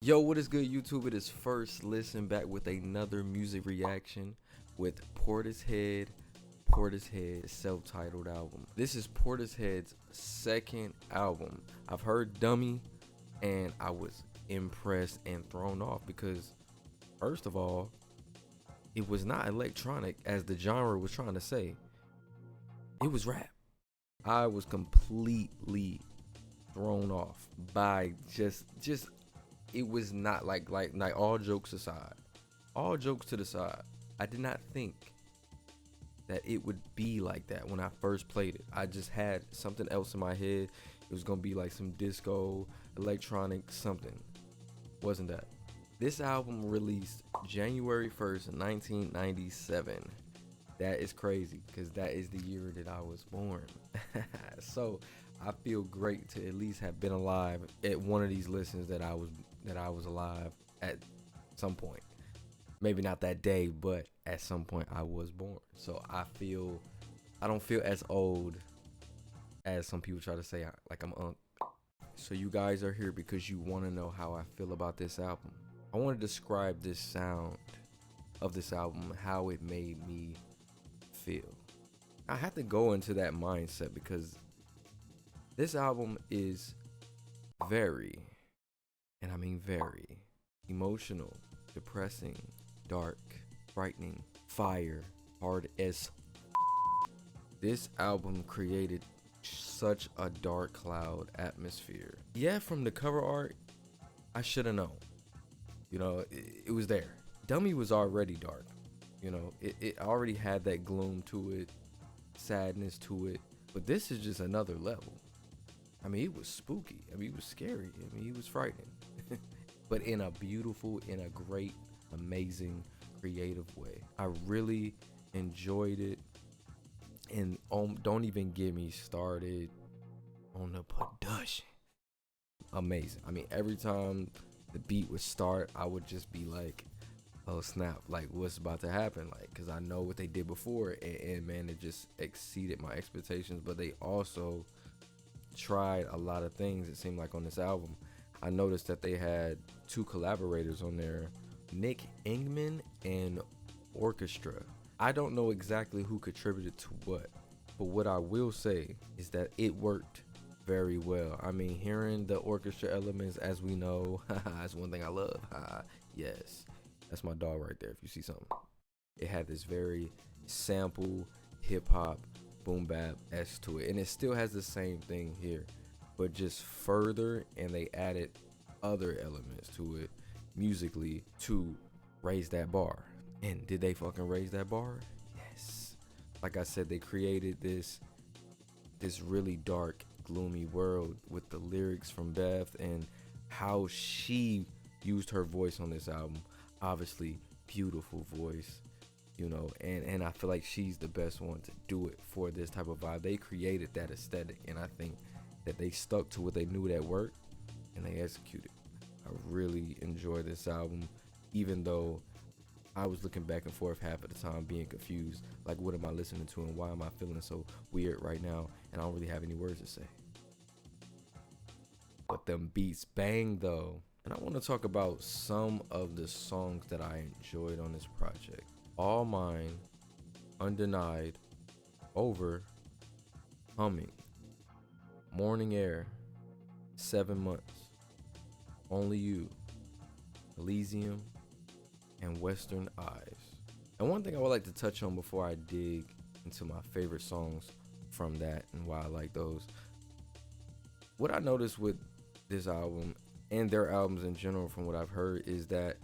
Yo, what is good, YouTube? It is First Listen back with another music reaction with Portishead. Portishead self-titled album. This is Portishead's second album. I've heard Dummy and I was impressed and thrown off because, first of all, it was not electronic as the genre was trying to say. It was rap. I was completely thrown off by just it was not like all jokes aside, all jokes to the side, I did not think that it would be like that when I first played it. I just had something else in my head. It was gonna be like some disco, electronic something. Wasn't that? This album released January 1st, 1997. That is crazy because that is the year that I was born. So I feel great to at least have been alive at one of these listens that I was alive at some point. Maybe not that day, but at some point I was born. So I don't feel as old as some people try to say like I'm uncle. So you guys are here because you want to know how I feel about this album. I want to describe this sound of this album, how it made me feel. I have to go into that mindset because this album is very, and I mean very, emotional, depressing, dark, frightening, fire, hard as. This album created such a dark cloud atmosphere. Yeah, from the cover art, I should have known. You know, it was there. Dummy was already dark. You know, it already had that gloom to it, sadness to it. But this is just another level. I mean, it was spooky. I mean, it was scary. I mean, it was frightening. But in a beautiful, in a great, amazing, creative way. I really enjoyed it. And don't even get me started on the production. Amazing. I mean, every time the beat would start, I would just be like, oh snap, like what's about to happen? Like, because I know what they did before, and man, it just exceeded my expectations. But they also tried a lot of things, it seemed like, on this album. I noticed that they had two collaborators on there, Nick Ingman and Orchestra. I don't know exactly who contributed to what, but what I will say is that it worked very well. I mean, hearing the orchestra elements, as we know, that's one thing I love. Yes, that's my dog right there if you see something. It had this very sample hip hop boom bap esque to it, and it still has the same thing here, but just further, and they added other elements to it musically to raise that bar. And did they fucking raise that bar? Yes. Like I said, they created this really dark, gloomy world with the lyrics from Beth and how she used her voice on this album. Obviously, beautiful voice, you know, and I feel like she's the best one to do it for this type of vibe. They created that aesthetic, and I think that they stuck to what they knew that worked, and they executed. I really enjoy this album, even though I was looking back and forth half of the time, being confused. Like, what am I listening to, and why am I feeling so weird right now? And I don't really have any words to say. But them beats bang though. And I want to talk about some of the songs that I enjoyed on this project. All Mine, Undenied, Over, Humming, Morning Air, 7 Months, Only You, Elysium, and Western Eyes. And one thing I would like to touch on before I dig into my favorite songs from that and why I like those. What I noticed with this album and their albums in general, from what I've heard, is that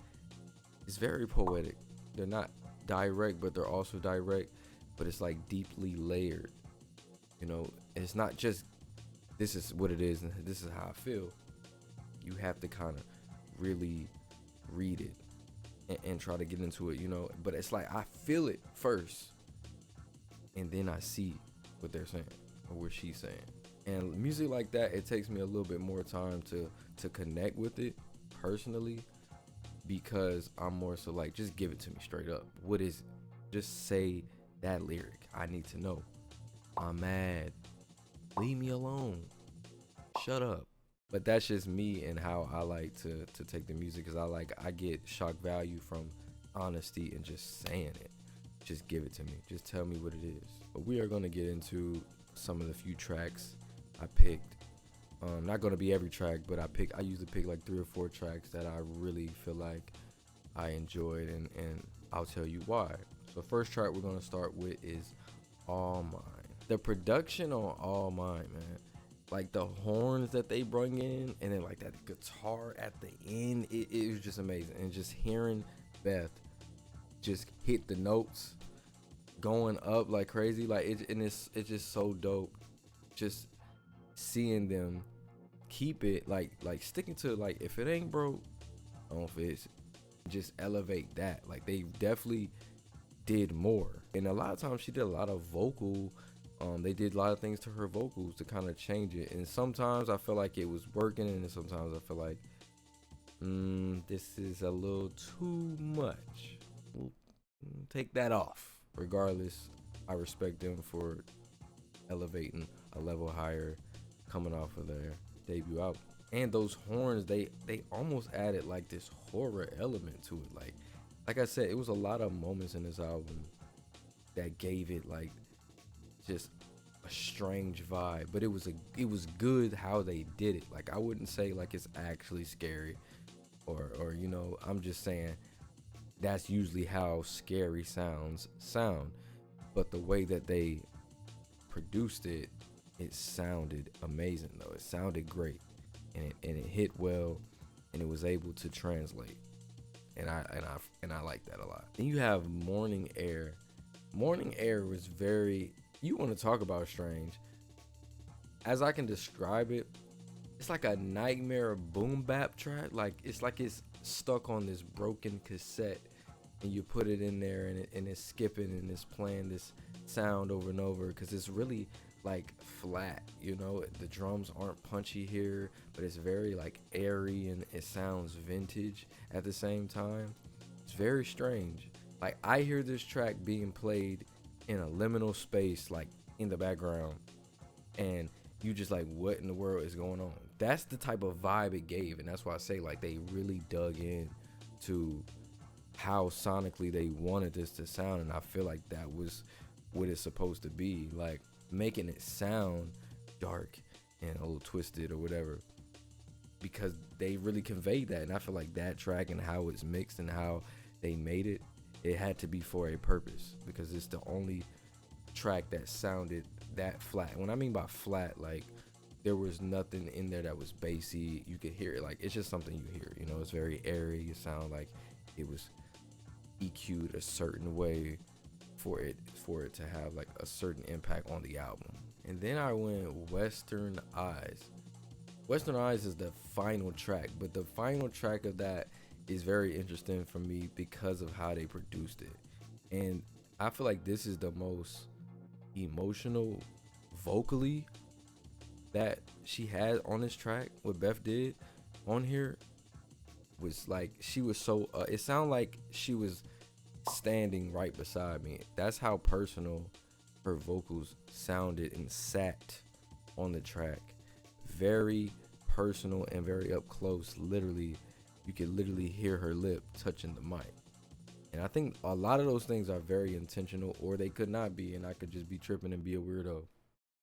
it's very poetic. They're not direct, but they're also direct, but it's like deeply layered. You know, it's not just this is what it is and this is how I feel. You have to kind of really read it and try to get into it, you know. But it's like I feel it first, and then I see what they're saying or what she's saying. And music like that, it takes me a little bit more time to connect with it personally, because I'm more so like, just give it to me straight up. What is it? Just say that lyric. I need to know. I'm mad. Leave me alone. Shut up. But that's just me and how I like to take the music, because I get shock value from honesty and just saying it. Just give it to me. Just tell me what it is. But we are gonna get into some of the few tracks I picked. Not gonna be every track, but I usually pick like 3 or 4 tracks that I really feel like I enjoyed, and I'll tell you why. So first track we're gonna start with is All Mine. The production on All Mine, man. Like the horns that they bring in, and then like that guitar at the end, it was just amazing. And just hearing Beth just hit the notes going up like crazy, like it's just so dope. Just seeing them keep it like sticking to, like, if it ain't broke, don't fix it. Just elevate that. Like they definitely did more, and a lot of times she did a lot of vocal. They did a lot of things to her vocals to kind of change it, and sometimes I feel like it was working, and sometimes I feel like this is a little too much. We'll take that off. Regardless, I respect them for elevating a level higher coming off of their debut album. And those horns, they almost added like this horror element to it. Like I said, it was a lot of moments in this album that gave it like just a strange vibe, but it was good how they did it. Like I wouldn't say like it's actually scary, or you know, I'm just saying that's usually how scary sounds sound, but the way that they produced it, it sounded amazing though. It sounded great, and it hit well, and it was able to translate, and I like that a lot. Then you have Morning Air. Morning Air was very, you want to talk about strange. As I can describe it, it's like a nightmare boom bap track. Like it's stuck on this broken cassette, and you put it in there, and it's skipping, and it's playing this sound over and over, because it's really like flat, you know. The drums aren't punchy here, but it's very like airy, and it sounds vintage at the same time. It's very strange. Like I hear this track being played in a liminal space, like in the background, and you just like, what in the world is going on? That's the type of vibe it gave, and that's why I say like they really dug in to how sonically they wanted this to sound, and I feel like that was what it's supposed to be, like making it sound dark and a little twisted or whatever, because they really conveyed that. And I feel like that track and how it's mixed and how they made it, it had to be for a purpose, because it's the only track that sounded that flat. When I mean by flat, like there was nothing in there that was bassy. You could hear it, like it's just something you hear, you know. It's very airy. It sounded like it was EQ'd a certain way for it to have like a certain impact on the album. And then I went Western Eyes. Western Eyes is the final track, but the final track of that is very interesting for me because of how they produced it. And I feel like this is the most emotional vocally that she had on this track. What Beth did on here was like, she was so it sounded like she was standing right beside me. That's how personal her vocals sounded and sat on the track. Very personal and very up close. Literally, you could literally hear her lip touching the mic. And I think a lot of those things are very intentional, or they could not be, and I could just be tripping and be a weirdo.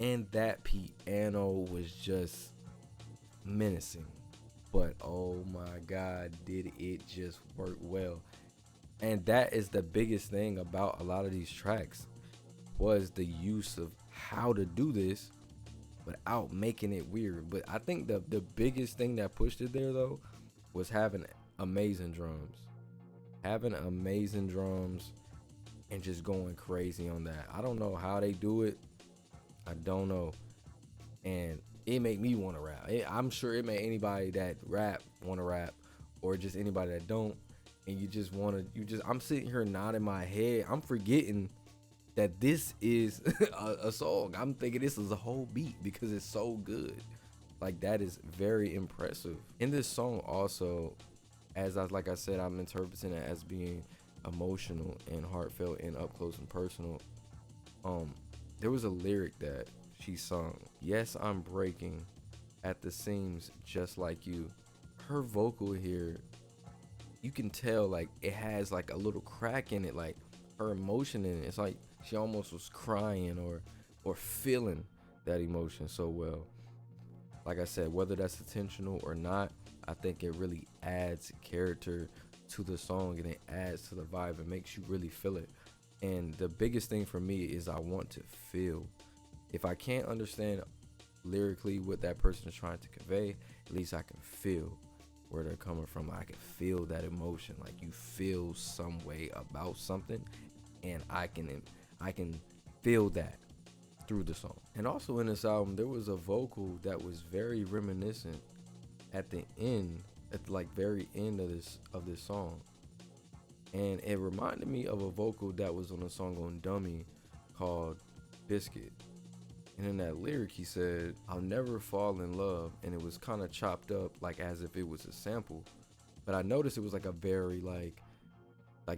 And that piano was just menacing. But oh my God, did it just work well. And that is the biggest thing about a lot of these tracks, was the use of how to do this without making it weird. But I think the biggest thing that pushed it there though was having amazing drums. Having amazing drums and just going crazy on that. I don't know how they do it. I don't know. And it made me want to rap. I'm sure it made anybody that rap want to rap, or just anybody that don't. And you just want to, I'm sitting here nodding my head. I'm forgetting that this is a song. I'm thinking this is a whole beat because it's so good. Like, that is very impressive. In this song also, like I said, I'm interpreting it as being emotional and heartfelt and up close and personal. There was a lyric that she sung. Yes, I'm breaking, at the seams just like you. Her vocal here, you can tell like it has like a little crack in it, like her emotion in it. It's like she almost was crying or feeling that emotion so well. Like I said, whether that's intentional or not, I think it really adds character to the song and it adds to the vibe and makes you really feel it. And the biggest thing for me is I want to feel. If I can't understand lyrically what that person is trying to convey, at least I can feel where they're coming from. I can feel that emotion. Like you feel some way about something, and I can feel that through the song. And also in this album, there was a vocal that was very reminiscent at the end, at the like very end of this song, and it reminded me of a vocal that was on a song on Dummy called Biscuit. And in that lyric, he said, "I'll never fall in love," and it was kind of chopped up like as if it was a sample. But I noticed it was like a very like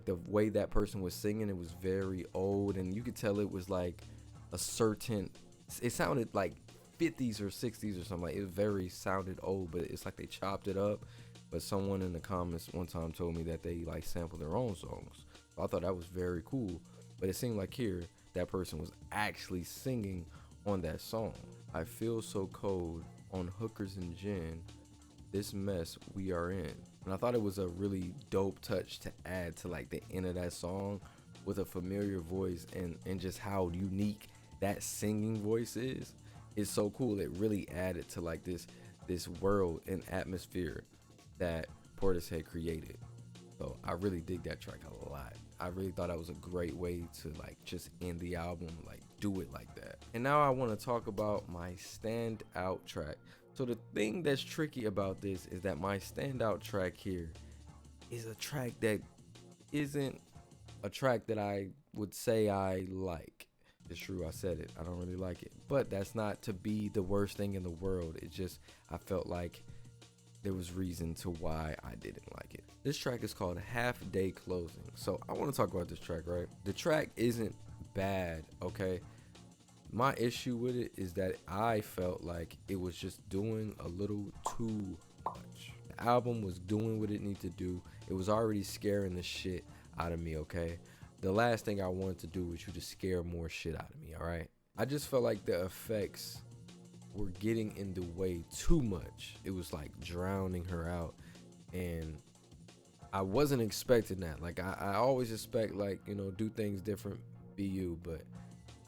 the way that person was singing, it was very old, and you could tell it was like a certain. It sounded like 50s or 60s or something. Like it very sounded old, but it's like they chopped it up. But someone in the comments one time told me that they like sampled their own songs. So I thought that was very cool. But it seemed like here that person was actually singing on that song. I feel so cold on hookers and gin, this mess we are in. And I thought it was a really dope touch to add to like the end of that song with a familiar voice, and just how unique that singing voice is. It's so cool. It really added to like this world and atmosphere that Portishead created. So I really dig that track a lot. I really thought that was a great way to like just end the album, like do it like that. And now I want to talk about my standout track. So the thing that's tricky about this is that my standout track here is a track that isn't a track that I would say I like. It's true, I said it. I don't really like it. But that's not to be the worst thing in the world. It's just I felt like there was reason to why I didn't like it. This track is called Half Day Closing. So I want to talk about this track, right? The track isn't bad, okay? My issue with it is that I felt like it was just doing a little too much. The album was doing what it needed to do. It was already scaring the shit out of me, okay? The last thing I wanted to do was you to scare more shit out of me, all right? I just felt like the effects were getting in the way too much. It was like drowning her out, and I wasn't expecting that. Like I always expect, like, you know, do things different, be you, but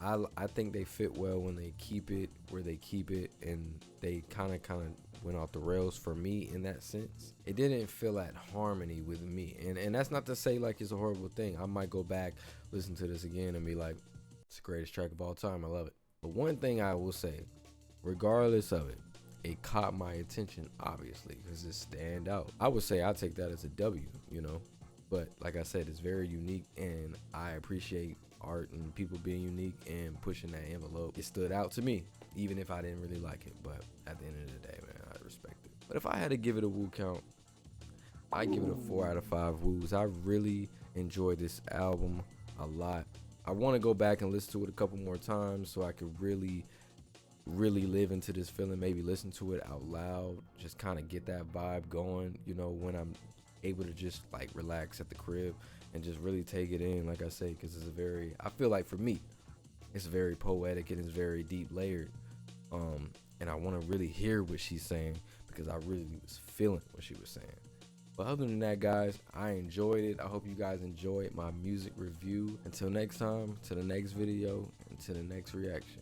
I think they fit well when they keep it where they keep it, and they kind of went off the rails for me in that sense. It didn't feel at harmony with me, and that's not to say like it's a horrible thing. I might go back, listen to this again, and be like, it's the greatest track of all time. I love it. But one thing I will say, regardless of it, it caught my attention, obviously, because it stand out. I would say I take that as a W, you know. But like I said, it's very unique, and I appreciate art and people being unique and pushing that envelope. It stood out to me, even if I didn't really like it. But at the end of the day, man, I respect it. But if I had to give it a woo count, I give it a 4 out of 5 woos. I really enjoyed this album a lot. I want to go back and listen to it a couple more times so I could really live into this feeling, maybe listen to it out loud, just kind of get that vibe going, you know, when I'm able to just like relax at the crib and just really take it in, like I say, because it's a very, I feel like for me, it's very poetic and it's very deep layered. And I want to really hear what she's saying because I really was feeling what she was saying. But other than that, guys, I enjoyed it. I hope you guys enjoyed my music review. Until next time, to the next video, and to the next reaction.